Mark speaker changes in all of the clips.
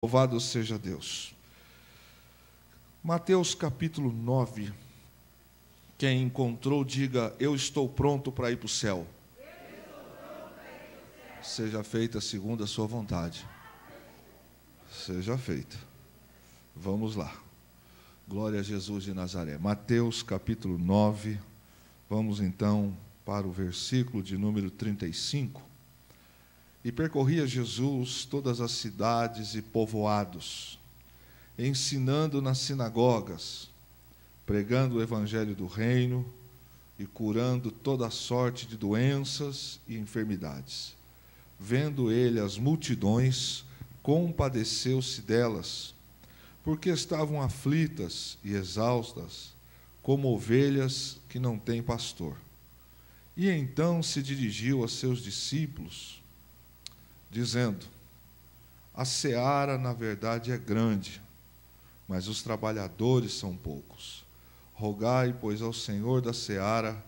Speaker 1: Louvado seja Deus. Mateus capítulo 9. Quem encontrou, diga: eu estou pronto para ir para o céu. Seja feita segundo a sua vontade. Seja feita. Vamos lá. Glória a Jesus de Nazaré. Mateus capítulo 9. Vamos então para o versículo de número 35. E percorria Jesus todas as cidades e povoados, ensinando nas sinagogas, pregando o evangelho do reino e curando toda sorte de doenças e enfermidades. Vendo ele as multidões, compadeceu-se delas, porque estavam aflitas e exaustas, como ovelhas que não têm pastor. E então se dirigiu a seus discípulos, dizendo: a seara, na verdade, é grande, mas os trabalhadores são poucos. Rogai, pois, ao Senhor da seara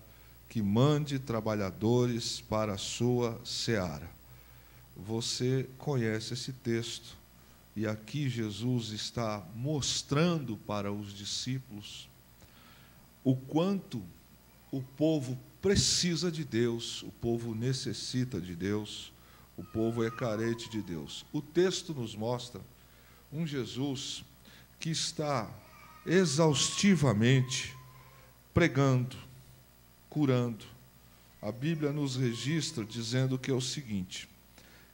Speaker 1: que mande trabalhadores para a sua seara. Você conhece esse texto, e aqui Jesus está mostrando para os discípulos o quanto o povo precisa de Deus, o povo necessita de Deus. O povo é carente de Deus. O texto nos mostra um Jesus que está exaustivamente pregando, curando. A Bíblia nos registra dizendo que é o seguinte,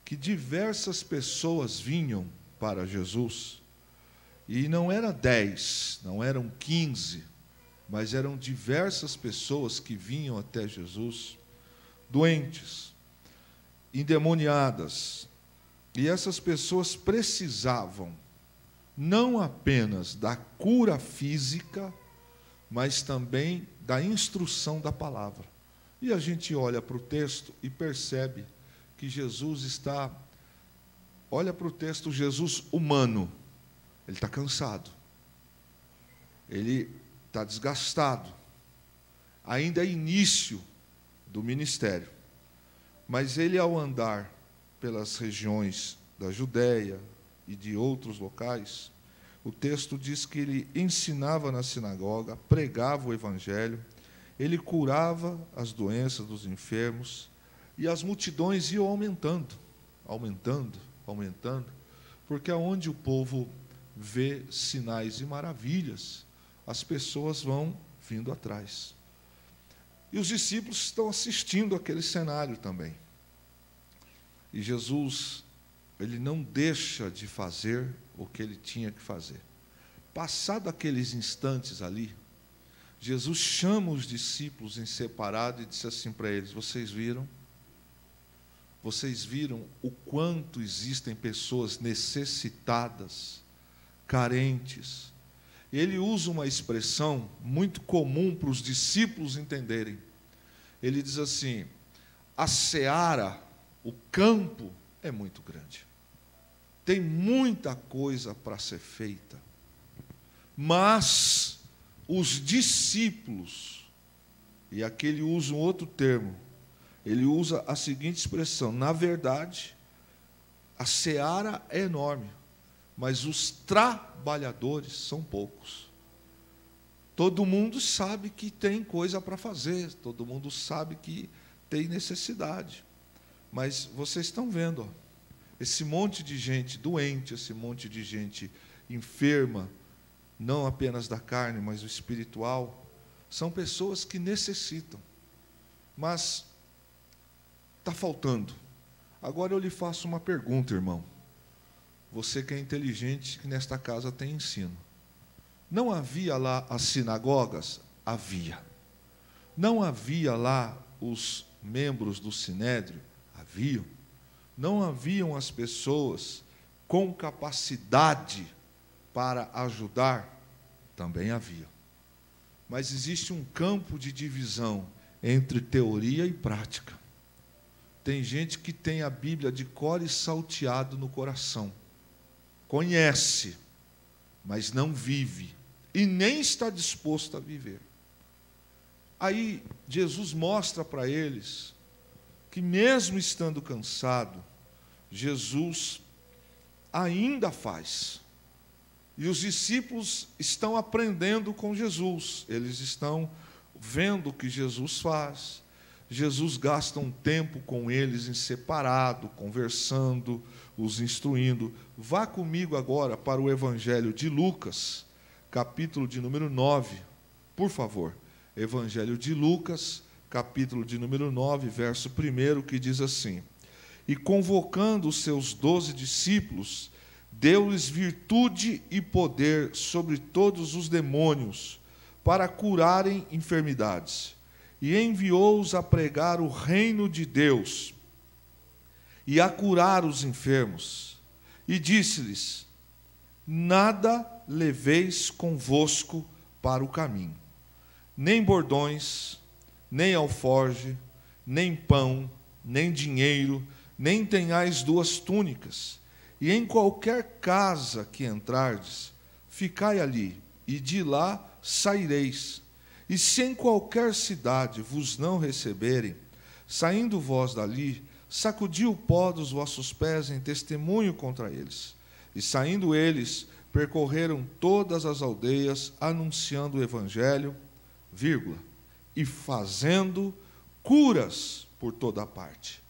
Speaker 1: que diversas pessoas vinham para Jesus, e não eram 10, não eram 15, mas eram diversas pessoas que vinham até Jesus, doentes, endemoniadas, e essas pessoas precisavam não apenas da cura física, mas também da instrução da palavra. E a gente olha para o texto e percebe que Jesus está, olha para o texto, Jesus humano, ele está cansado, ele está desgastado, ainda é início do ministério. Mas ele, ao andar pelas regiões da Judéia e de outros locais, o texto diz que ele ensinava na sinagoga, pregava o evangelho, ele curava as doenças dos enfermos, e as multidões iam aumentando, porque aonde o povo vê sinais e maravilhas, as pessoas vão vindo atrás. E os discípulos estão assistindo aquele cenário também. E Jesus, ele não deixa de fazer o que ele tinha que fazer. Passado aqueles instantes ali, Jesus chama os discípulos em separado e disse assim para eles: vocês viram o quanto existem pessoas necessitadas, carentes. Ele usa uma expressão muito comum para os discípulos entenderem. Ele diz assim: a seara, o campo é muito grande. Tem muita coisa para ser feita. Mas os discípulos, e aqui ele usa um outro termo, ele usa a seguinte expressão: na verdade, a seara é enorme, mas os trabalhadores são poucos. Todo mundo sabe que tem coisa para fazer, todo mundo sabe que tem necessidade. Mas vocês estão vendo, ó, esse monte de gente doente, esse monte de gente enferma, não apenas da carne, mas do espiritual, são pessoas que necessitam. Mas está faltando. Agora eu lhe faço uma pergunta, irmão. Você que é inteligente, que nesta casa tem ensino. Não havia lá as sinagogas? Havia. Não havia lá os membros do Sinédrio? Haviam. Não haviam as pessoas com capacidade para ajudar? Também havia. Mas existe um campo de divisão entre teoria e prática. Tem gente que tem a Bíblia de cor e salteado no coração. Conhece, mas não vive, e nem está disposto a viver. Aí Jesus mostra para eles que, mesmo estando cansado, Jesus ainda faz. E os discípulos estão aprendendo com Jesus, eles estão vendo o que Jesus faz. Jesus gasta um tempo com eles em separado, conversando, os instruindo. Vá comigo agora para o Evangelho de Lucas, capítulo de número 9, por favor. Evangelho de Lucas, capítulo de número 9, verso 1, que diz assim: E convocando os seus 12 discípulos, deu-lhes virtude e poder sobre todos os demônios, para curarem enfermidades. E enviou-os a pregar o reino de Deus e a curar os enfermos. E disse-lhes: Nada leveis convosco para o caminho, nem bordões, nem alforge, nem pão, nem dinheiro, nem tenhais 2 túnicas. E em qualquer casa que entrardes, ficai ali, e de lá saireis. E se em qualquer cidade vos não receberem, saindo vós dali, sacudi o pó dos vossos pés em testemunho contra eles. E saindo eles, percorreram todas as aldeias, anunciando o Evangelho, e fazendo curas por toda a parte.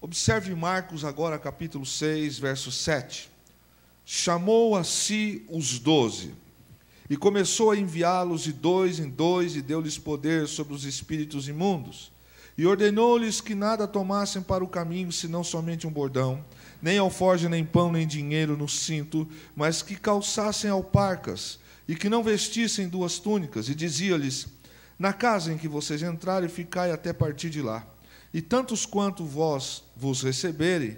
Speaker 1: Observe Marcos agora, capítulo 6, verso 7. Chamou a si os 12, e começou a enviá-los de 2 em 2, e deu-lhes poder sobre os espíritos imundos. E ordenou-lhes que nada tomassem para o caminho, senão somente um bordão, nem alforje, nem pão, nem dinheiro no cinto, mas que calçassem alparcas, e que não vestissem 2 túnicas. E dizia-lhes: Na casa em que vocês entrarem, ficai até partir de lá. E tantos quanto vós vos receberem,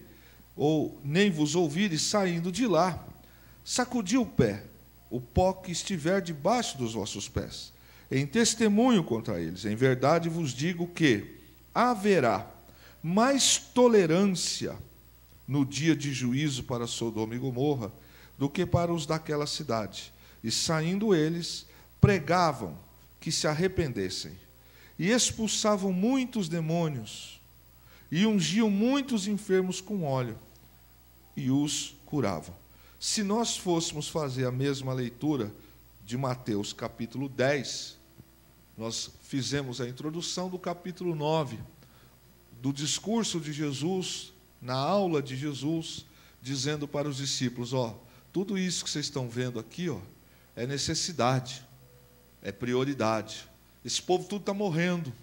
Speaker 1: ou nem vos ouvirem, saindo de lá, sacudi o pó que estiver debaixo dos vossos pés, em testemunho contra eles. Em verdade vos digo que haverá mais tolerância no dia de juízo para Sodoma e Gomorra do que para os daquela cidade. E saindo eles, pregavam que se arrependessem, e expulsavam muitos demônios, e ungiam muitos enfermos com óleo, e os curavam. Se nós fôssemos fazer a mesma leitura de Mateus capítulo 10, nós fizemos a introdução do capítulo 9, do discurso de Jesus, na aula de Jesus, dizendo para os discípulos: tudo isso que vocês estão vendo aqui, é necessidade, é prioridade. Esse povo tudo está morrendo,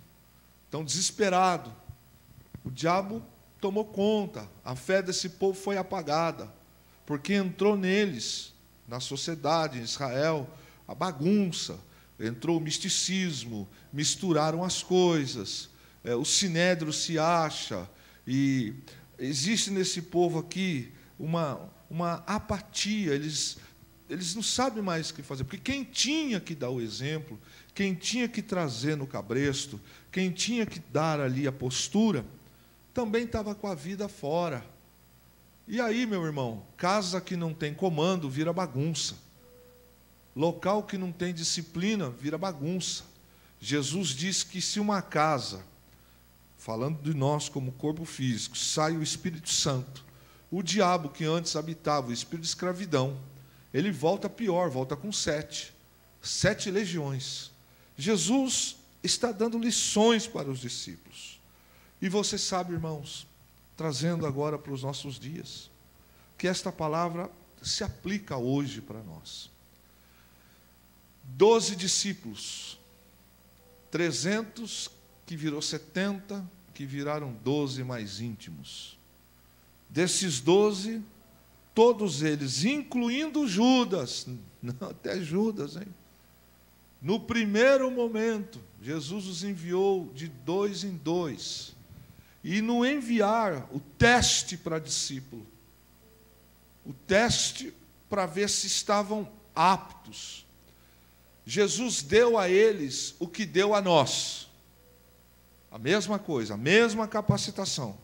Speaker 1: estão desesperados. O diabo tomou conta, a fé desse povo foi apagada, porque entrou neles, na sociedade, em Israel, a bagunça, entrou o misticismo, misturaram as coisas, o sinédrio se acha, e existe nesse povo aqui uma apatia, eles não sabem mais o que fazer, porque quem tinha que dar o exemplo, quem tinha que trazer no cabresto, quem tinha que dar ali a postura, também estava com a vida fora. E aí, meu irmão, casa que não tem comando vira bagunça. Local que não tem disciplina vira bagunça. Jesus diz que se uma casa, falando de nós como corpo físico, sai o Espírito Santo, o diabo que antes habitava, o espírito de escravidão, ele volta pior, volta com 7 legiões. Jesus está dando lições para os discípulos. E você sabe, irmãos, trazendo agora para os nossos dias, que esta palavra se aplica hoje para nós. 12 discípulos, 300 que virou 70, que viraram 12 mais íntimos. Desses 12, todos eles, incluindo Judas, até Judas, hein? No primeiro momento, Jesus os enviou de 2 em 2. E no enviar o teste para discípulo, o teste para ver se estavam aptos, Jesus deu a eles o que deu a nós. A mesma coisa, a mesma capacitação.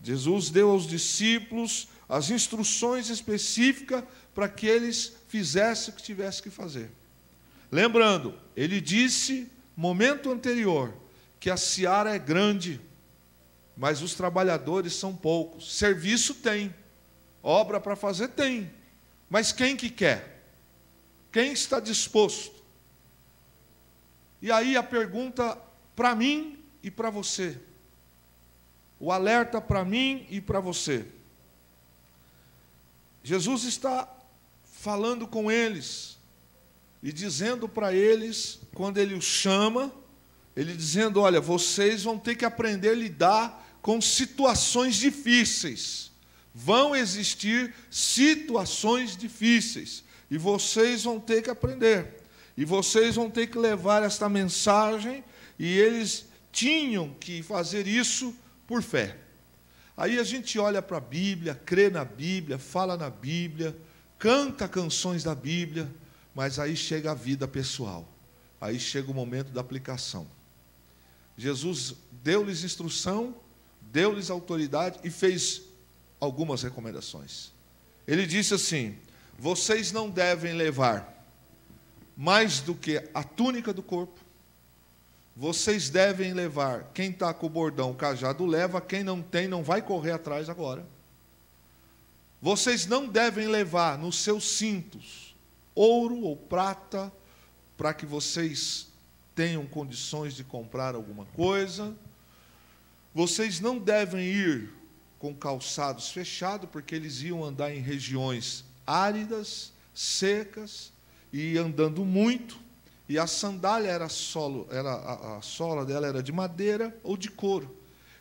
Speaker 1: Jesus deu aos discípulos as instruções específicas para que eles fizessem o que tivessem que fazer. Lembrando, ele disse, momento anterior, que a seara é grande, mas os trabalhadores são poucos. Serviço tem. Obra para fazer tem, mas quem que quer? Quem está disposto? E aí a pergunta para mim e para você, o alerta para mim e para você. Jesus está falando com eles e dizendo para eles, quando Ele os chama, Ele dizendo, olha, vocês vão ter que aprender a lidar com situações difíceis. Vão existir situações difíceis. E vocês vão ter que aprender. E vocês vão ter que levar esta mensagem. E eles tinham que fazer isso por fé. Aí a gente olha para a Bíblia, crê na Bíblia, fala na Bíblia, canta canções da Bíblia, mas aí chega a vida pessoal. Aí chega o momento da aplicação. Jesus deu-lhes instrução, deu-lhes autoridade e fez algumas recomendações. Ele disse assim, vocês não devem levar mais do que a túnica do corpo. Vocês devem levar, quem está com o bordão, o cajado leva, quem não tem, não vai correr atrás agora. Vocês não devem levar nos seus cintos ouro ou prata, para que vocês tenham condições de comprar alguma coisa. Vocês não devem ir com calçados fechados, porque eles iam andar em regiões áridas, secas, e andando muito. E a sandália a sola dela era de madeira ou de couro.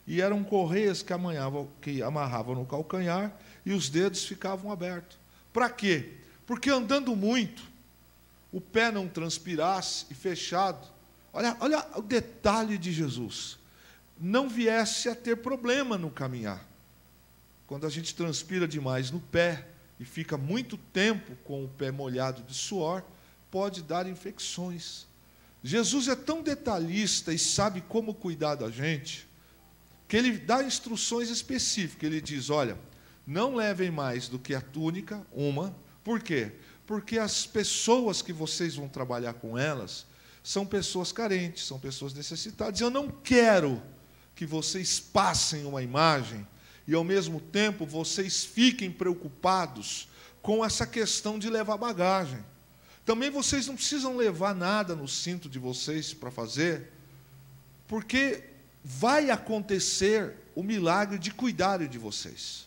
Speaker 1: E eram correias que amarravam no calcanhar e os dedos ficavam abertos. Para quê? Porque andando muito, o pé não transpirasse e fechado. Olha o detalhe de Jesus. Não viesse a ter problema no caminhar. Quando a gente transpira demais no pé e fica muito tempo com o pé molhado de suor, pode dar infecções. Jesus é tão detalhista e sabe como cuidar da gente, que Ele dá instruções específicas. Ele diz, olha, não levem mais do que a túnica, uma. Por quê? Porque as pessoas que vocês vão trabalhar com elas são pessoas carentes, são pessoas necessitadas. Eu não quero que vocês passem uma imagem e, ao mesmo tempo, vocês fiquem preocupados com essa questão de levar bagagem. Também vocês não precisam levar nada no cinto de vocês para fazer, porque vai acontecer o milagre de cuidarem de vocês.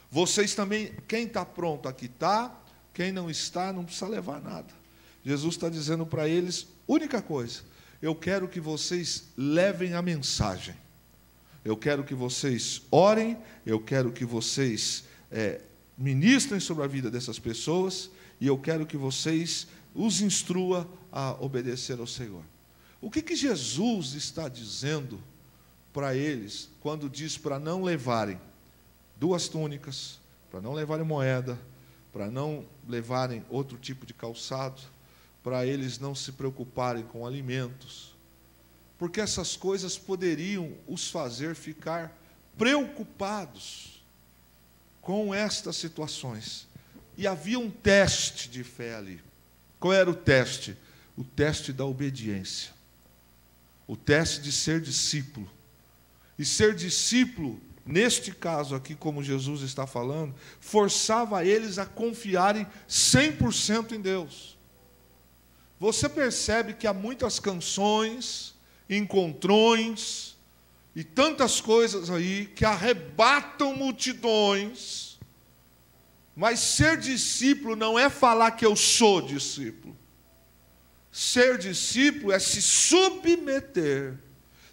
Speaker 1: Vocês também, quem está pronto aqui está, quem não está, não precisa levar nada. Jesus está dizendo para eles, única coisa, eu quero que vocês levem a mensagem. Eu quero que vocês orem, eu quero que vocês ministrem sobre a vida dessas pessoas, e eu quero que vocês os instrua a obedecer ao Senhor. O que Jesus está dizendo para eles, quando diz para não levarem 2 túnicas, para não levarem moeda, para não levarem outro tipo de calçado, para eles não se preocuparem com alimentos, porque essas coisas poderiam os fazer ficar preocupados com estas situações. E havia um teste de fé ali. Qual era o teste? O teste da obediência. O teste de ser discípulo. E ser discípulo, neste caso aqui, como Jesus está falando, forçava eles a confiarem 100% em Deus. Você percebe que há muitas canções, encontrões e tantas coisas aí que arrebatam multidões. Mas ser discípulo não é falar que eu sou discípulo. Ser discípulo é se submeter.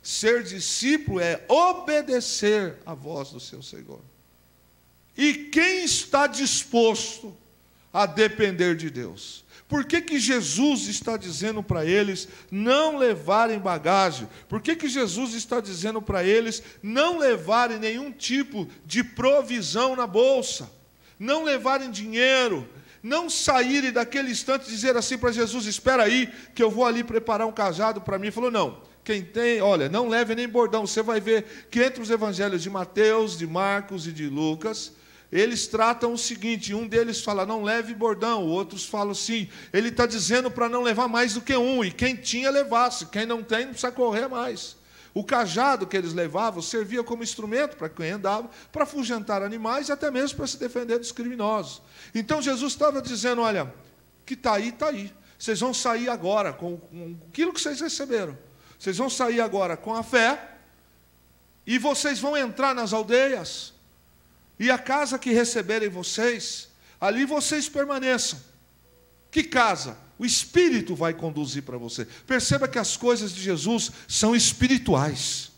Speaker 1: Ser discípulo é obedecer à voz do seu Senhor. E quem está disposto a depender de Deus? Por que Jesus está dizendo para eles não levarem bagagem? Por que Jesus está dizendo para eles não levarem nenhum tipo de provisão na bolsa? Não levarem dinheiro, não saírem daquele instante e dizer assim para Jesus, espera aí, que eu vou ali preparar um cajado para mim. Ele falou, não, quem tem, olha, não leve nem bordão. Você vai ver que entre os evangelhos de Mateus, de Marcos e de Lucas, eles tratam o seguinte, um deles fala, não leve bordão, outros falam sim. Ele está dizendo para não levar mais do que um, e quem tinha, levasse, quem não tem, não precisa correr mais. O cajado que eles levavam servia como instrumento para quem andava, para afugentar animais e até mesmo para se defender dos criminosos. Então Jesus estava dizendo, olha, que está aí, está aí. Vocês vão sair agora com aquilo que vocês receberam. Vocês vão sair agora com a fé e vocês vão entrar nas aldeias e a casa que receberem vocês, ali vocês permaneçam. Que casa? O Espírito vai conduzir para você. Perceba que as coisas de Jesus são espirituais.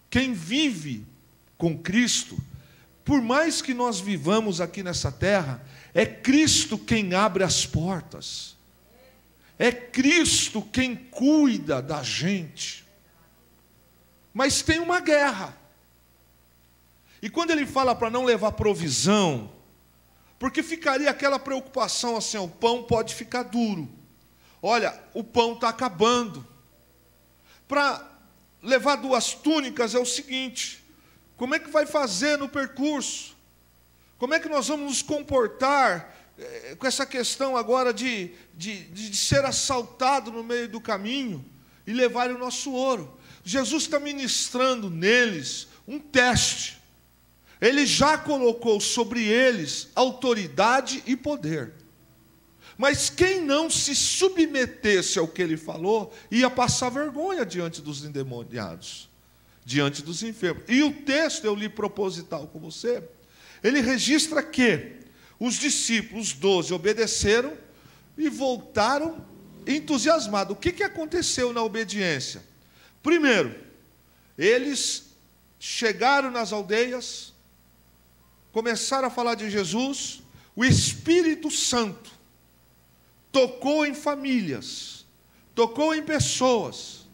Speaker 1: Quem vive com Cristo, por mais que nós vivamos aqui nessa terra, é Cristo quem abre as portas. É Cristo quem cuida da gente. Mas tem uma guerra. E quando ele fala para não levar provisão, porque ficaria aquela preocupação assim, o pão pode ficar duro. Olha, o pão está acabando. Para levar 2 túnicas é o seguinte, como é que vai fazer no percurso? Como é que nós vamos nos comportar com essa questão agora de ser assaltado no meio do caminho e levar o nosso ouro? Jesus está ministrando neles um teste. Ele já colocou sobre eles autoridade e poder. Mas quem não se submetesse ao que ele falou, ia passar vergonha diante dos endemoniados, diante dos enfermos. E o texto, eu li proposital com você, ele registra que os discípulos, os 12, obedeceram e voltaram entusiasmados. O que aconteceu na obediência? Primeiro, eles chegaram nas aldeias, começaram a falar de Jesus, o Espírito Santo tocou em famílias, tocou em pessoas,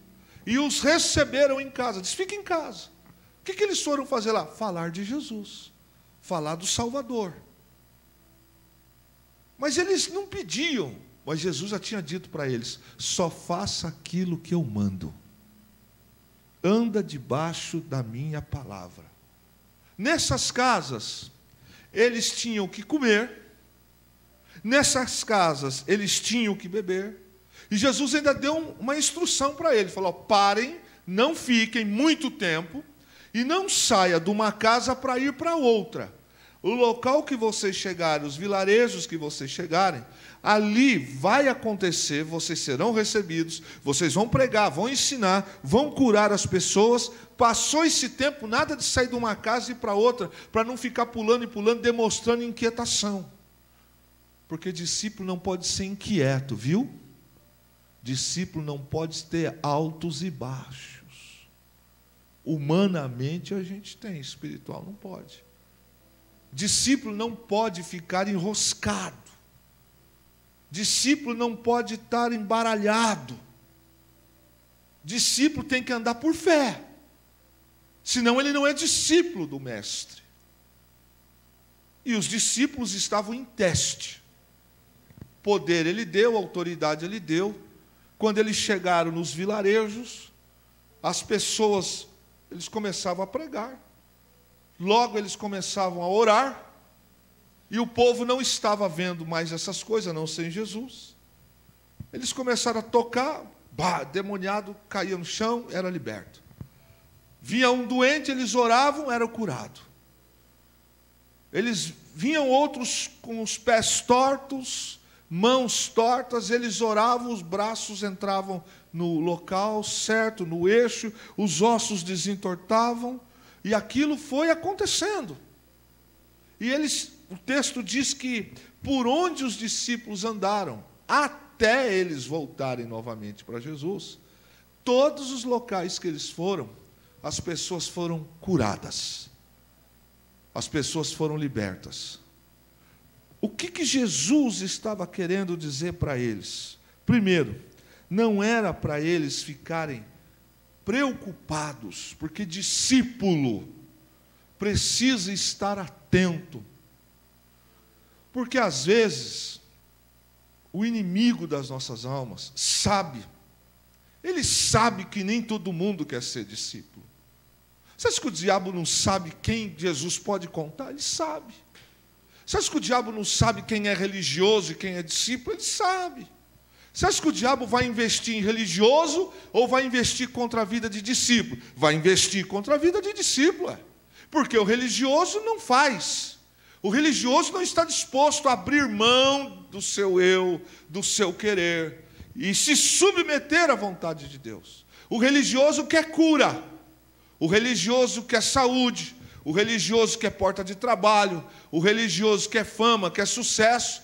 Speaker 1: e os receberam em casa. Diz, fica em casa. O que eles foram fazer lá? Falar de Jesus, falar do Salvador. Mas eles não pediam, mas Jesus já tinha dito para eles, só faça aquilo que eu mando. Anda debaixo da minha palavra. Nessas casas, eles tinham que comer, nessas casas, eles tinham que beber, e Jesus ainda deu uma instrução para eles, falou, parem, não fiquem muito tempo, e não saia de uma casa para ir para outra. O local que vocês chegarem, os vilarejos que vocês chegarem, ali vai acontecer, vocês serão recebidos, vocês vão pregar, vão ensinar, vão curar as pessoas. Passou esse tempo, nada de sair de uma casa e ir para outra, para não ficar pulando e pulando, demonstrando inquietação. Porque discípulo não pode ser inquieto, viu? Discípulo não pode ter altos e baixos. Humanamente a gente tem, espiritual não pode. Discípulo não pode ficar enroscado. Discípulo não pode estar embaralhado. Discípulo tem que andar por fé. Senão ele não é discípulo do mestre. E os discípulos estavam em teste. Poder ele deu, autoridade ele deu. Quando eles chegaram nos vilarejos, as pessoas, eles começavam a pregar. Logo eles começavam a orar, e o povo não estava vendo mais essas coisas, a não ser em Jesus. Eles começaram a tocar, demoniado caía no chão, era liberto. Via um doente, eles oravam, era curado. Eles vinham outros com os pés tortos, mãos tortas, eles oravam, os braços entravam no local certo, no eixo, os ossos desentortavam, e aquilo foi acontecendo. E o texto diz que por onde os discípulos andaram, até eles voltarem novamente para Jesus, todos os locais que eles foram, as pessoas foram curadas, as pessoas foram libertas. O que Jesus estava querendo dizer para eles? Primeiro, não era para eles ficarem preocupados, porque discípulo precisa estar atento. Porque às vezes o inimigo das nossas almas sabe, ele sabe que nem todo mundo quer ser discípulo. Você acha que o diabo não sabe quem Jesus pode contar? Ele sabe. Você acha que o diabo não sabe quem é religioso e quem é discípulo? Ele sabe. Você acha que o diabo vai investir em religioso ou vai investir contra a vida de discípulo? Vai investir contra a vida de discípulo, porque o religioso não faz. O religioso não está disposto a abrir mão do seu eu, do seu querer, e se submeter à vontade de Deus. O religioso quer cura, o religioso quer saúde, o religioso quer porta de trabalho, o religioso quer fama, quer sucesso,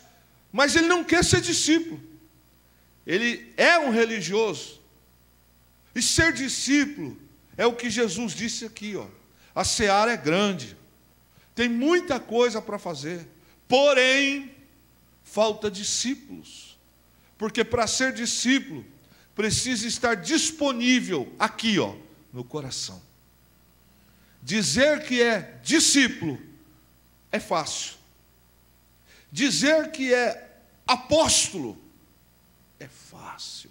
Speaker 1: mas ele não quer ser discípulo. Ele é um religioso. E ser discípulo é o que Jesus disse aqui, ó. A seara é grande, tem muita coisa para fazer, porém, falta discípulos. Porque para ser discípulo, precisa estar disponível aqui, ó, no coração. Dizer que é discípulo é fácil. Dizer que é apóstolo é fácil.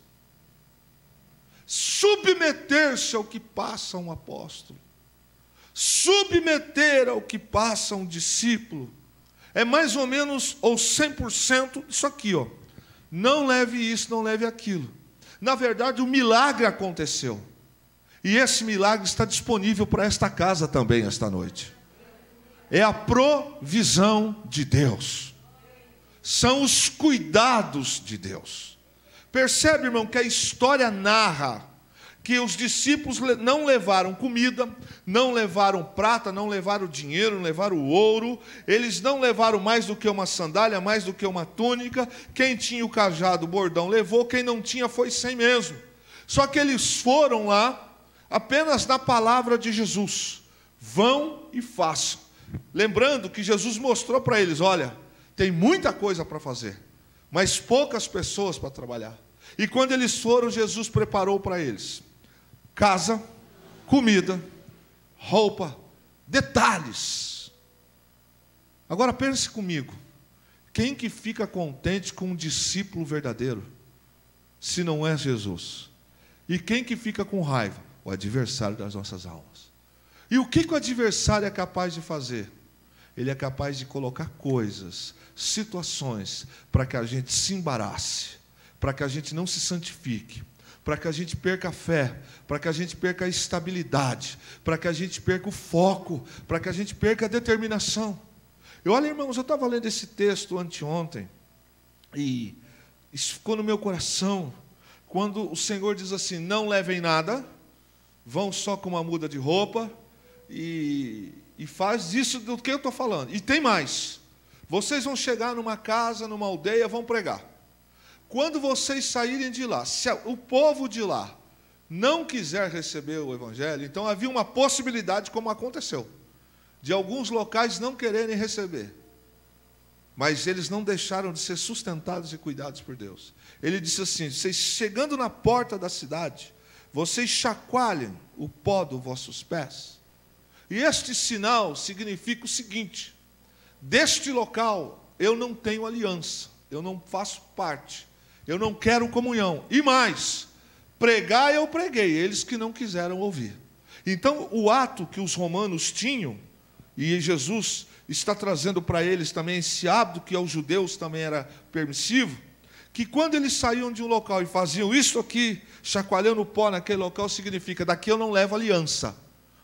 Speaker 1: Submeter-se ao que passa um apóstolo, submeter ao que passa um discípulo, é mais ou menos, ou 100% isso aqui, ó. Não leve isso, não leve aquilo. Na verdade, o milagre aconteceu. E esse milagre está disponível para esta casa também, esta noite. É a provisão de Deus. São os cuidados de Deus. Percebe, irmão, que a história narra que os discípulos não levaram comida, não levaram prata, não levaram dinheiro, não levaram ouro, eles não levaram mais do que uma sandália, mais do que uma túnica. Quem tinha o cajado, o bordão levou, quem não tinha foi sem mesmo. Só que eles foram lá apenas na palavra de Jesus: vão e façam. Lembrando que Jesus mostrou para eles: olha, tem muita coisa para fazer, mas poucas pessoas para trabalhar. E quando eles foram, Jesus preparou para eles casa, comida, roupa, detalhes. Agora pense comigo, quem que fica contente com um discípulo verdadeiro, se não é Jesus? E quem que fica com raiva? O adversário das nossas almas. E o que o adversário é capaz de fazer? Ele é capaz de colocar coisas, situações, para que a gente se embarace, para que a gente não se santifique, para que a gente perca a fé, para que a gente perca a estabilidade, para que a gente perca o foco, para que a gente perca a determinação. Olha, irmãos, eu estava lendo esse texto anteontem, e isso ficou no meu coração, quando o Senhor diz assim: não levem nada, vão só com uma muda de roupa, e faz isso do que eu estou falando. E tem mais, vocês vão chegar numa casa, numa aldeia, vão pregar. Quando vocês saírem de lá, se o povo de lá não quiser receber o Evangelho, então havia uma possibilidade, como aconteceu, de alguns locais não quererem receber. Mas eles não deixaram de ser sustentados e cuidados por Deus. Ele disse assim: vocês chegando na porta da cidade, vocês chacoalhem o pó dos vossos pés. E este sinal significa o seguinte: deste local eu não tenho aliança, eu não faço parte, eu não quero comunhão. E mais, pregar eu preguei, eles que não quiseram ouvir. Então, o ato que os romanos tinham, e Jesus está trazendo para eles também esse hábito que aos judeus também era permissivo, que quando eles saíam de um local e faziam isso aqui, chacoalhando o pó naquele local, significa: daqui eu não levo aliança,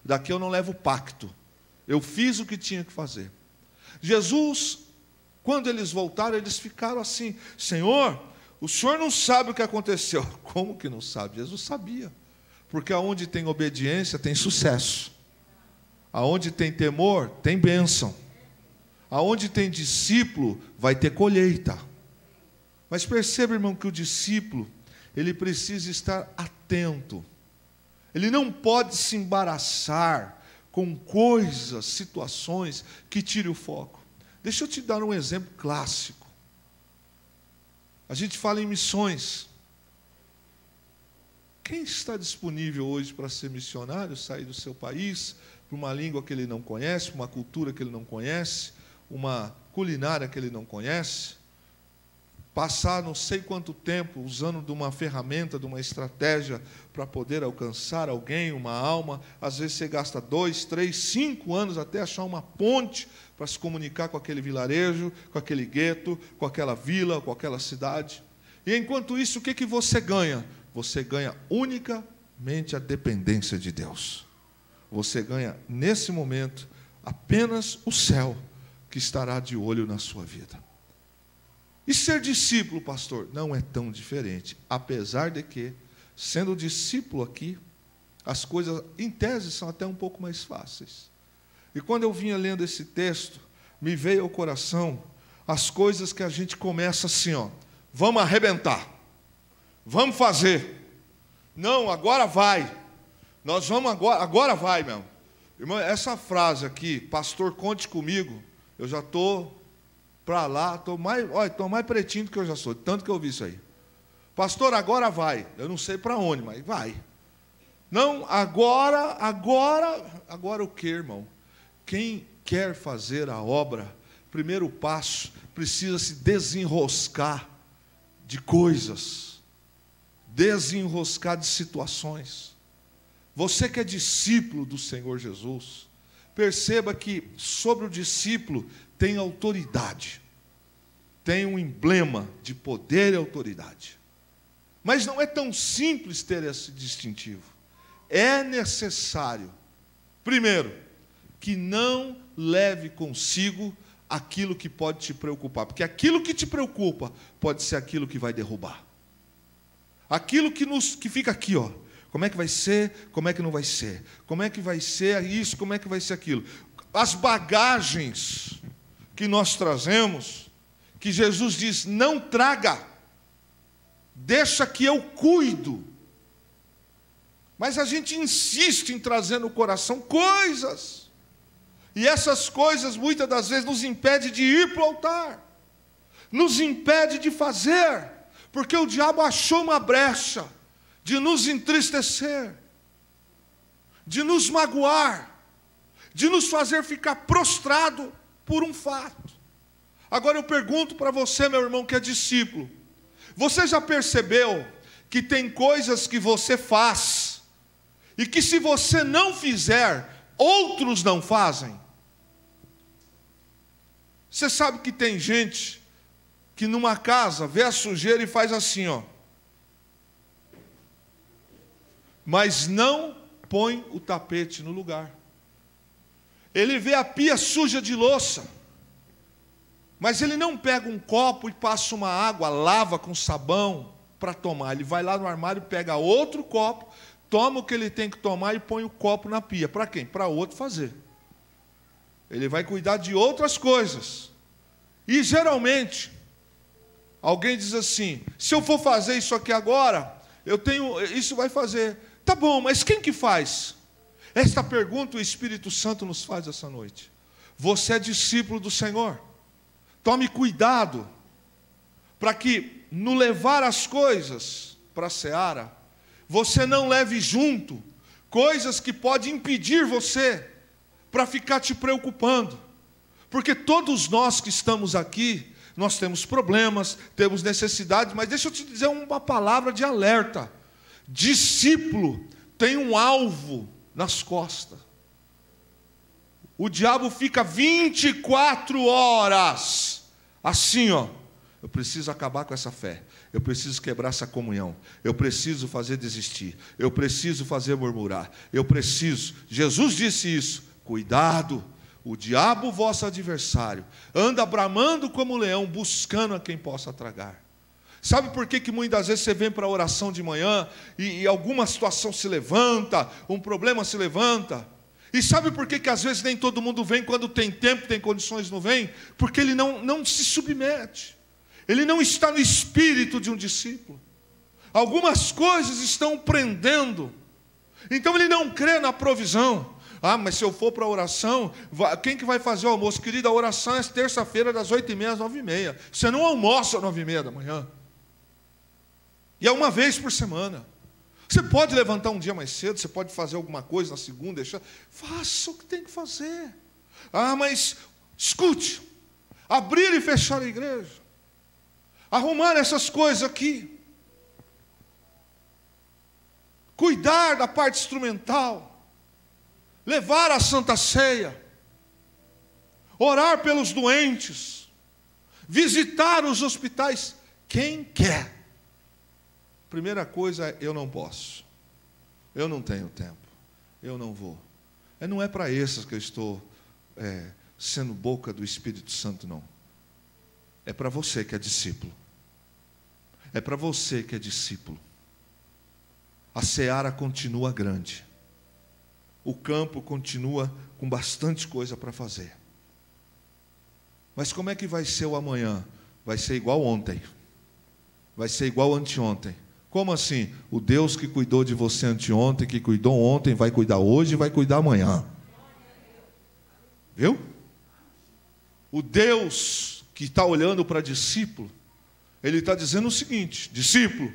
Speaker 1: daqui eu não levo pacto, eu fiz o que tinha que fazer. Jesus, quando eles voltaram, eles ficaram assim: Senhor, o Senhor não sabe o que aconteceu. Como que não sabe? Jesus sabia, porque aonde tem obediência tem sucesso, aonde tem temor tem bênção, aonde tem discípulo vai ter colheita. Mas perceba, irmão, que o discípulo, ele precisa estar atento, ele não pode se embaraçar com coisas, situações que tirem o foco. Deixa eu te dar um exemplo clássico. A gente fala em missões. Quem está disponível hoje para ser missionário, sair do seu país, para uma língua que ele não conhece, uma cultura que ele não conhece, uma culinária que ele não conhece, passar não sei quanto tempo usando de uma ferramenta, de uma estratégia para poder alcançar alguém, uma alma? Às vezes você gasta 2, 3, 5 anos até achar uma ponte para se comunicar com aquele vilarejo, com aquele gueto, com aquela vila, com aquela cidade. E enquanto isso, o que você ganha? Você ganha unicamente a dependência de Deus. Você ganha, nesse momento, apenas o céu que estará de olho na sua vida. E ser discípulo, pastor, não é tão diferente. Apesar de que, sendo discípulo aqui, as coisas, em tese, são até um pouco mais fáceis. E quando eu vinha lendo esse texto, me veio ao coração as coisas que a gente começa assim, ó, vamos arrebentar, vamos fazer. Não, agora vai. Nós vamos agora vai, meu. Irmão, essa frase aqui, pastor, conte comigo, eu já estou para lá, estou mais pretinho do que eu já sou, tanto que eu ouvi isso aí. Pastor, agora vai. Eu não sei para onde, mas vai. Não, agora o que, irmão? Quem quer fazer a obra, primeiro passo, precisa se desenroscar de coisas, desenroscar de situações. Você que é discípulo do Senhor Jesus, perceba que sobre o discípulo tem autoridade, tem um emblema de poder e autoridade. Mas não é tão simples ter esse distintivo. É necessário, primeiro, que não leve consigo aquilo que pode te preocupar, porque aquilo que te preocupa pode ser aquilo que vai derrubar. Aquilo que fica aqui, ó. Como é que vai ser? Como é que não vai ser? Como é que vai ser isso? Como é que vai ser aquilo? As bagagens que nós trazemos, que Jesus diz, não traga, deixa que eu cuido. Mas a gente insiste em trazer no coração coisas, e essas coisas muitas das vezes nos impedem de ir para o altar, nos impede de fazer, porque o diabo achou uma brecha de nos entristecer, de nos magoar, de nos fazer ficar prostrado por um fato. Agora eu pergunto para você, meu irmão que é discípulo, você já percebeu que tem coisas que você faz, e que se você não fizer, outros não fazem? Você sabe que tem gente que numa casa vê a sujeira e faz assim, ó. Mas não põe o tapete no lugar. Ele vê a pia suja de louça, mas ele não pega um copo e passa uma água, lava com sabão para tomar. Ele vai lá no armário, pega outro copo, toma o que ele tem que tomar e põe o copo na pia. Para quem? Para outro fazer. Ele vai cuidar de outras coisas. E geralmente, alguém diz assim, se eu for fazer isso aqui agora, isso vai fazer. Tá bom, mas quem que faz? Esta pergunta o Espírito Santo nos faz essa noite. Você é discípulo do Senhor. Tome cuidado, para que no levar as coisas para a seara, você não leve junto coisas que podem impedir você para ficar te preocupando. Porque todos nós que estamos aqui, nós temos problemas, temos necessidades, mas deixa eu te dizer uma palavra de alerta. Discípulo tem um alvo nas costas. O diabo fica 24 horas assim, ó. Eu preciso acabar com essa fé. Eu preciso quebrar essa comunhão. Eu preciso fazer desistir. Eu preciso fazer murmurar. Eu preciso. Jesus disse isso. Cuidado. O diabo, vosso adversário, anda bramando como leão, buscando a quem possa tragar. Sabe por que muitas vezes você vem para a oração de manhã e alguma situação se levanta, um problema se levanta? E sabe por que às vezes nem todo mundo vem, quando tem tempo, tem condições, não vem? Porque ele não se submete. Ele não está no espírito de um discípulo. Algumas coisas estão prendendo. Então ele não crê na provisão. Ah, mas se eu for para a oração, quem que vai fazer o almoço? Querida, a oração é terça-feira das 8h30 às 9h30. Você não almoça às 9h30 da manhã. E é uma vez por semana. Você pode levantar um dia mais cedo, você pode fazer alguma coisa na segunda, deixar. Faça o que tem que fazer. Ah, mas escute. Abrir e fechar a igreja. Arrumar essas coisas aqui. Cuidar da parte instrumental. Levar a Santa Ceia. Orar pelos doentes. Visitar os hospitais. Quem quer Primeira coisa é: eu não posso, eu não tenho tempo, eu não vou. Não é para esses que eu estou sendo boca do Espírito Santo, não. É para você que é discípulo. É para você que é discípulo. A seara continua grande. O campo continua com bastante coisa para fazer. Mas como é que vai ser o amanhã? Vai ser igual ontem. Vai ser igual anteontem. Como assim? O Deus que cuidou de você anteontem, que cuidou ontem, vai cuidar hoje e vai cuidar amanhã. Viu? O Deus que está olhando para discípulo, Ele está dizendo o seguinte: discípulo,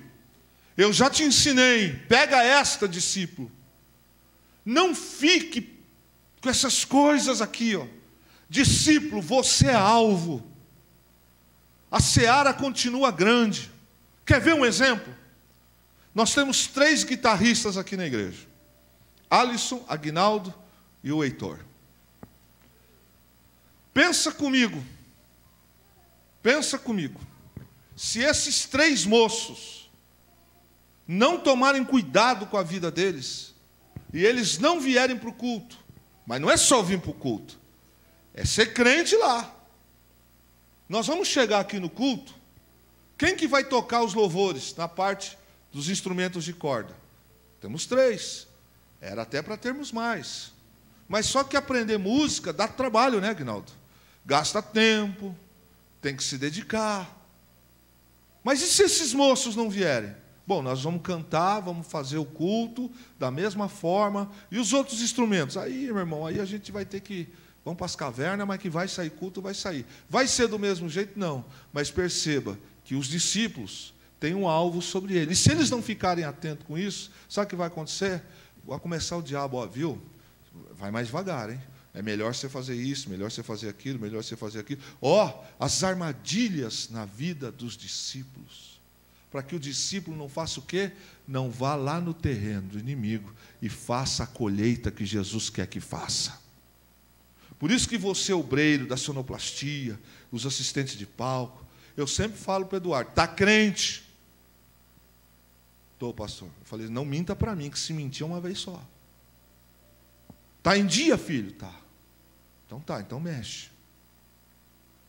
Speaker 1: eu já te ensinei, pega esta, discípulo. Não fique com essas coisas aqui, ó. Discípulo, você é alvo. A seara continua grande. Quer ver um exemplo? Nós temos 3 guitarristas aqui na igreja: Alisson, Aguinaldo e o Heitor. Pensa comigo. Se esses 3 moços não tomarem cuidado com a vida deles, e eles não vierem para o culto, mas não é só vir para o culto, é ser crente lá. Nós vamos chegar aqui no culto, quem que vai tocar os louvores na parte dos instrumentos de corda? Temos 3, era até para termos mais, mas só que aprender música dá trabalho, né, Aguinaldo? Gasta tempo, tem que se dedicar. Mas e se esses moços não vierem? Bom, nós vamos cantar, vamos fazer o culto da mesma forma. E os outros instrumentos? Aí, meu irmão, aí a gente vai ter que... Vamos para as cavernas, mas que vai sair culto, vai sair. Vai ser do mesmo jeito? Não. Mas perceba que os discípulos têm um alvo sobre eles. E se eles não ficarem atentos com isso, sabe o que vai acontecer? Vai começar o diabo, ó, viu? Vai mais devagar, hein? É melhor você fazer isso, melhor você fazer aquilo, melhor você fazer aquilo. Ó, as armadilhas na vida dos discípulos. Para que o discípulo não faça o quê? Não vá lá no terreno do inimigo e faça a colheita que Jesus quer que faça. Por isso que você, obreiro da sonoplastia, os assistentes de palco, eu sempre falo para o Eduardo: está crente? Estou, pastor. Eu falei: não minta para mim, que se mentir é uma vez só. Está em dia, filho? Tá. Então tá, então mexe.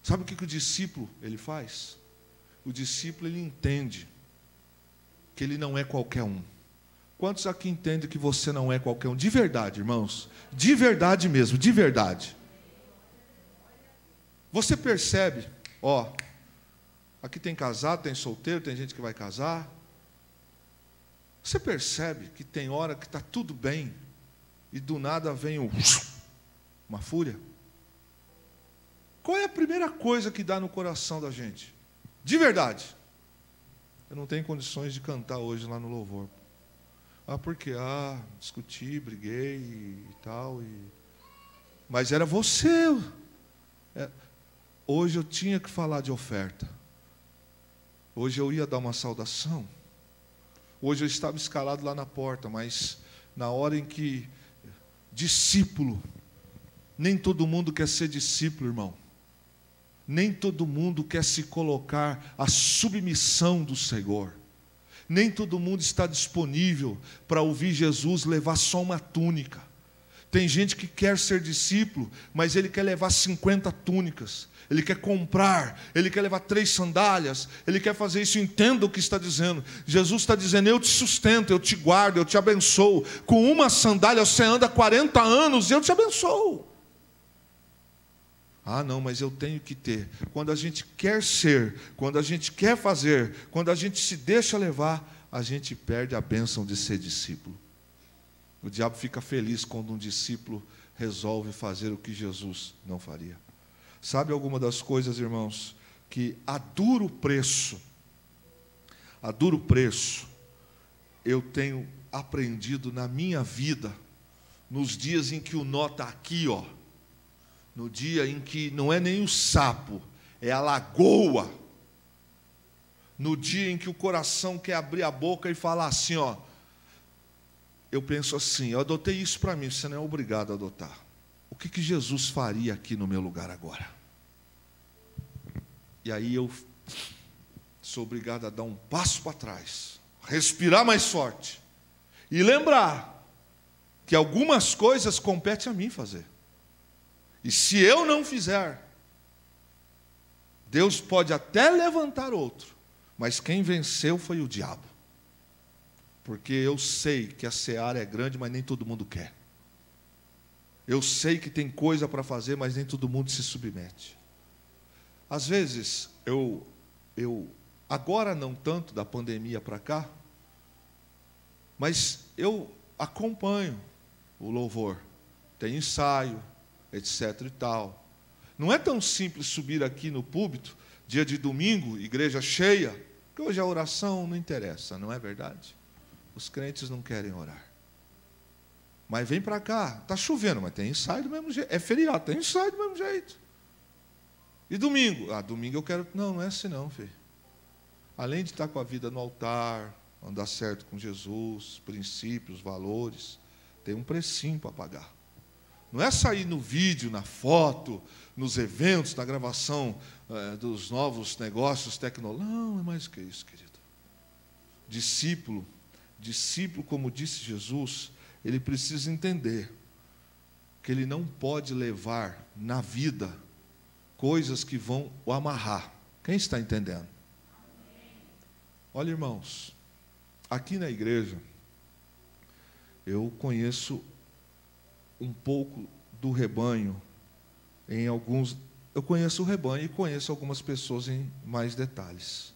Speaker 1: Sabe o que o discípulo ele faz? O discípulo ele entende que ele não é qualquer um. Quantos aqui entendem que você não é qualquer um? De verdade, irmãos. De verdade mesmo, de verdade. Você percebe, ó, aqui tem casado, tem solteiro, tem gente que vai casar. Você percebe que tem hora que está tudo bem e do nada vem uma fúria? Qual é a primeira coisa que dá no coração da gente? De verdade. Eu não tenho condições de cantar hoje lá no louvor. Por quê? Discuti, briguei e tal. Mas era você. Hoje eu tinha que falar de oferta. Hoje eu ia dar uma saudação. Hoje eu estava escalado lá na porta, mas na hora em que discípulo, nem todo mundo quer ser discípulo, irmão. Nem todo mundo quer se colocar à submissão do Senhor. Nem todo mundo está disponível para ouvir Jesus levar só uma túnica. Tem gente que quer ser discípulo, mas ele quer levar 50 túnicas. Ele quer comprar, ele quer levar 3 sandálias, ele quer fazer isso. Entenda o que está dizendo. Jesus está dizendo: eu te sustento, eu te guardo, eu te abençoo. Com uma sandália você anda 40 anos e eu te abençoo. Não, mas eu tenho que ter. Quando a gente quer ser, quando a gente quer fazer, quando a gente se deixa levar, a gente perde a bênção de ser discípulo. O diabo fica feliz quando um discípulo resolve fazer o que Jesus não faria. Sabe alguma das coisas, irmãos, que a duro preço, eu tenho aprendido na minha vida, nos dias em que o nó está aqui, ó, no dia em que não é nem o sapo, é a lagoa, no dia em que o coração quer abrir a boca e falar assim, ó, eu penso assim: eu adotei isso para mim, você não é obrigado a adotar. O que Jesus faria aqui no meu lugar agora? E aí eu sou obrigado a dar um passo para trás, respirar mais forte e lembrar que algumas coisas competem a mim fazer. E se eu não fizer, Deus pode até levantar outro, mas quem venceu foi o diabo. Porque eu sei que a seara é grande, mas nem todo mundo quer. Eu sei que tem coisa para fazer, mas nem todo mundo se submete. Às vezes, agora não tanto da pandemia para cá, mas eu acompanho o louvor. Tem ensaio, etc. e tal. Não é tão simples subir aqui no púlpito, dia de domingo, igreja cheia, porque hoje a oração não interessa, não é verdade? Os crentes não querem orar. Mas vem para cá, está chovendo, mas tem ensaio do mesmo jeito. É feriado, tem ensaio do mesmo jeito. E domingo? Domingo eu quero... Não é assim não, filho. Além de estar com a vida no altar, andar certo com Jesus, princípios, valores, tem um precinho para pagar. Não é sair no vídeo, na foto, nos eventos, na gravação dos novos negócios tecnológicos. Não, é mais que isso, querido. Discípulo, como disse Jesus, ele precisa entender que ele não pode levar na vida coisas que vão o amarrar. Quem está entendendo? Olha, irmãos, aqui na igreja, eu conheço um pouco do rebanho eu conheço o rebanho e conheço algumas pessoas em mais detalhes.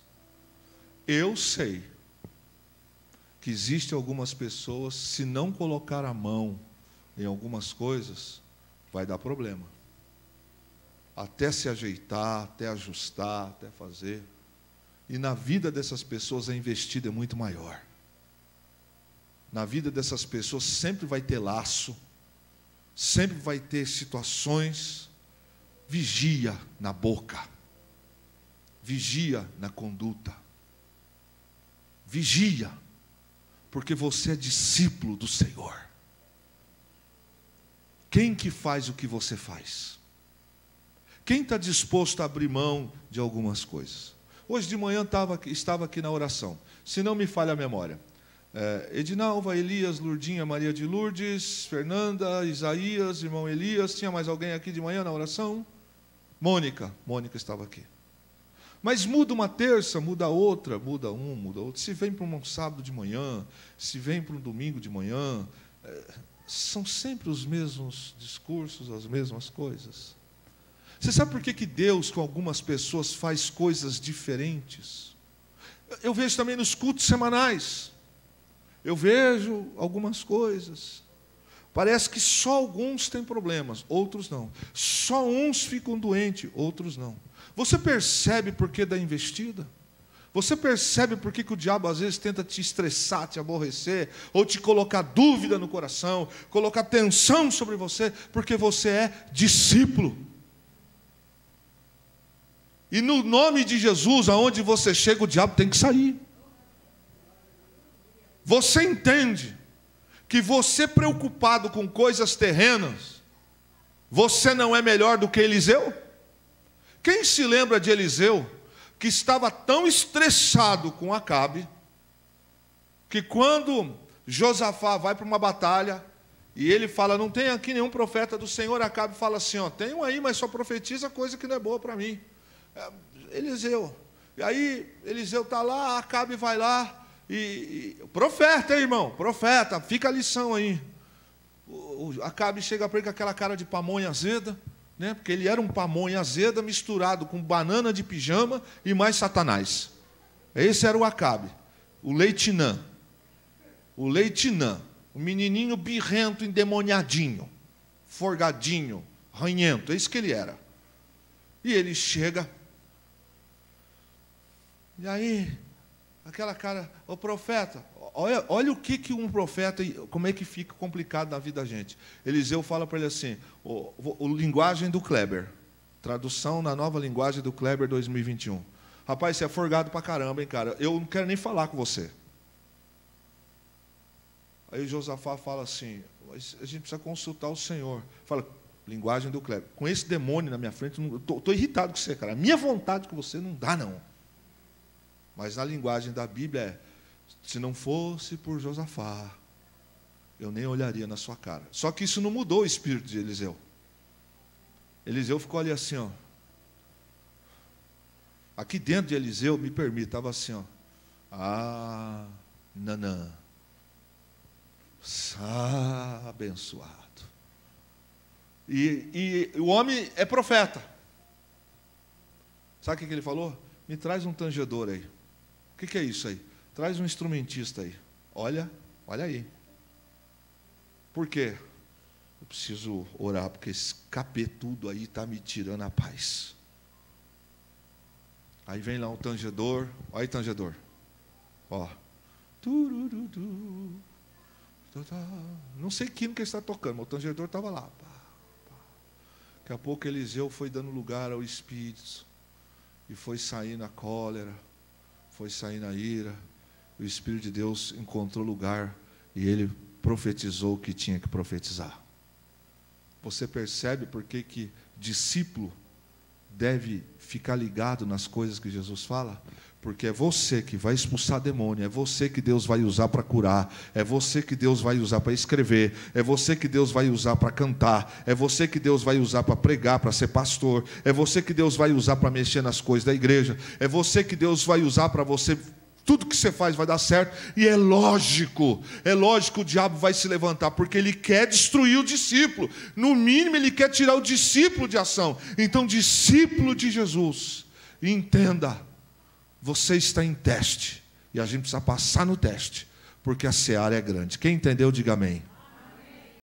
Speaker 1: Eu sei que existem algumas pessoas, se não colocar a mão em algumas coisas, vai dar problema. Até se ajeitar, até ajustar, até fazer. E na vida dessas pessoas a investida é muito maior. Na vida dessas pessoas sempre vai ter laço, sempre vai ter situações. Vigia na boca, vigia na conduta, vigia, porque você é discípulo do Senhor. Quem que faz o que você faz? Quem está disposto a abrir mão de algumas coisas? Hoje de manhã estava aqui na oração, se não me falha a memória. Edinalva, Elias, Lurdinha, Maria de Lourdes, Fernanda, Isaías, irmão Elias. Tinha mais alguém aqui de manhã na oração? Mônica estava aqui. Mas muda uma terça, muda outra, muda outro. Se vem para um sábado de manhã, se vem para um domingo de manhã, são sempre os mesmos discursos, as mesmas coisas. Você sabe por que Deus, com algumas pessoas, faz coisas diferentes? Eu vejo também nos cultos semanais. Eu vejo algumas coisas. Parece que só alguns têm problemas, outros não. Só uns ficam doentes, outros não. Você percebe por que da investida? Você percebe por que o diabo às vezes tenta te estressar, te aborrecer, ou te colocar dúvida no coração, colocar tensão sobre você, porque você é discípulo. E no nome de Jesus, aonde você chega, o diabo tem que sair. Você entende que você preocupado com coisas terrenas, você não é melhor do que Eliseu? Quem se lembra de Eliseu, que estava tão estressado com Acabe, que quando Josafá vai para uma batalha, e ele fala, não tem aqui nenhum profeta do Senhor, Acabe fala assim, tem um aí, mas só profetiza coisa que não é boa para mim. Eliseu. E aí, Eliseu está lá, Acabe vai lá, profeta, irmão, profeta, fica a lição aí. Acabe chega para ele com aquela cara de pamonha azeda, né? Porque ele era um pamonha azeda misturado com banana de pijama e mais Satanás. Esse era o Acabe, o leitinã, o menininho birrento, endemoniadinho, forgadinho, ranhento, é isso que ele era. E ele chega, e aí, aquela cara, ô profeta, olha o que um profeta, como é que fica complicado na vida da gente. Eliseu fala para ele assim, o linguagem do Kleber, tradução na nova linguagem do Kleber 2021. Rapaz, você é forgado pra caramba, hein, cara, eu não quero nem falar com você. Aí Josafá fala assim, a gente precisa consultar o Senhor. Fala, linguagem do Kleber, com esse demônio na minha frente, estou irritado com você, cara, a minha vontade com você não dá, não. Mas na linguagem da Bíblia Se não fosse por Josafá, eu nem olharia na sua cara. Só que isso não mudou o espírito de Eliseu. Eliseu ficou ali assim, ó. Aqui dentro de Eliseu, me permite, estava assim, ó. Ah, Nanã. Abençoado. E o homem é profeta. Sabe o que ele falou? Me traz um tangedor aí. O que é isso aí? Traz um instrumentista aí. Olha aí. Por quê? Eu preciso orar, porque esse capetudo aí está me tirando a paz. Aí vem lá um tangedor. Olha aí, tangedor. Ó. Não sei que ele está tocando, mas o tangedor estava lá. Daqui a pouco Eliseu foi dando lugar ao Espírito. E foi saindo a cólera. Foi saindo a ira. O Espírito de Deus encontrou lugar. E ele profetizou o que tinha que profetizar. Você percebe por que discípulo deve ficar ligado nas coisas que Jesus fala? Porque é você que vai expulsar demônio, é você que Deus vai usar para curar, é você que Deus vai usar para escrever, é você que Deus vai usar para cantar, é você que Deus vai usar para pregar, para ser pastor, é você que Deus vai usar para mexer nas coisas da igreja, é você que Deus vai usar para você. Tudo que você faz vai dar certo, e é lógico que o diabo vai se levantar, porque ele quer destruir o discípulo, no mínimo ele quer tirar o discípulo de ação. Então, discípulo de Jesus, entenda, você está em teste, e a gente precisa passar no teste, porque a seara é grande. Quem entendeu, diga amém.